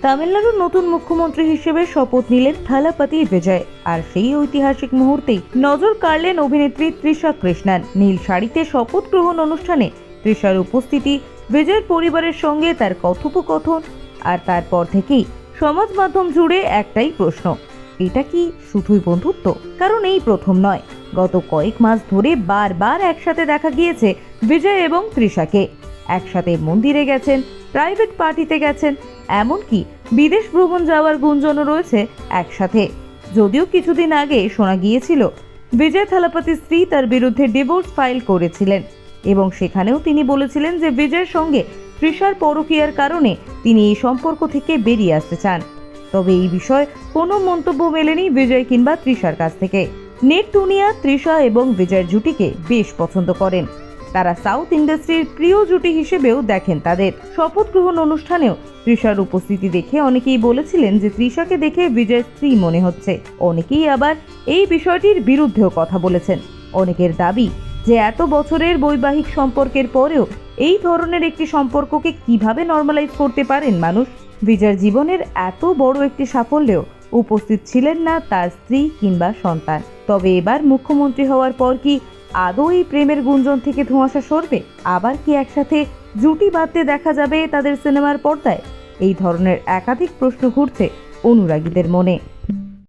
তামিলনাড়ুর নতুন মুখ্যমন্ত্রী হিসেবে শপথ নিলেন থালাপতি বিজয়। আর সেই ঐতিহাসিক মুহূর্তেই নজর কাড়লেন অভিনেত্রী তৃষা কৃষ্ণান। নীল শাড়িতে শপথ গ্রহণ অনুষ্ঠানে তৃষার উপস্থিতি, বিজয়ের পরিবারের সঙ্গে তার কথোপকথন, আর তারপর থেকেই সমাজ মাধ্যম জুড়ে একটাই প্রশ্ন, এটা কি শুধুই বন্ধুত্ব? কারণ এই প্রথম নয়, গত কয়েক মাস ধরে বারবার একসাথে দেখা গিয়েছে বিজয় এবং তৃষাকে। একসাথে মন্দিরে গেছেন, প্রাইভেট পার্টিতে গেছেন, এমনকি বিদেশ ভ্রমণ যাওয়ার গুঞ্জনও রয়েছে একসাথে। যদিও কিছুদিন আগে শোনা গিয়েছিল বিজয় থালাপতির স্ত্রী তার বিরুদ্ধে ডিভোর্স ফাইল করেছিলেন এবং সেখানেও তিনি বলেছিলেন যে বিজয়ের সঙ্গে তৃষার পরকীয়ার কারণে তিনি এই সম্পর্ক থেকে বেরিয়ে আসতে চান। তবে এই বিষয়ে কোনো মন্তব্য মেলেনি বিজয় কিংবা তৃষার কাছ থেকে। নেট দুনিয়া তৃষা এবং বিজয়ের জুটিকে বেশ পছন্দ করেন। তারা সাউথ ইন্ডাস্ট্রির প্রিয় জুটি হিসেবেও দেখেন তাদের। শপথ গ্রহণ অনুষ্ঠানেও তৃষার উপস্থিতি দেখে অনেকেই বলেছিলেন যে তৃষাকে দেখে বিজয়ের স্ত্রী মনে হচ্ছে। অনেকেই আবার এই বিষয়টির বিরুদ্ধেও কথা বলেছেন। অনেকের দাবি যে এত বছরের বৈবাহিক সম্পর্কের পরেও এই ধরনের একটি সম্পর্ককে কিভাবে নর্মালাইজ করতে পারেন মানুষ। বিজয়ের জীবনের এত বড় একটি সাফল্যেও উপস্থিত ছিলেন না তার স্ত্রী কিংবা সন্তান। তবে এবার মুখ্যমন্ত্রী হওয়ার পর কি আদৌ এই প্রেমের গুঞ্জন থেকে ধোঁয়াশা সরবে? আবার কি একসাথে জুটি বাঁধতে দেখা যাবে তাদের সিনেমার পর্দায়? এই ধরনের একাধিক প্রশ্ন ঘুরছে অনুরাগীদের মনে।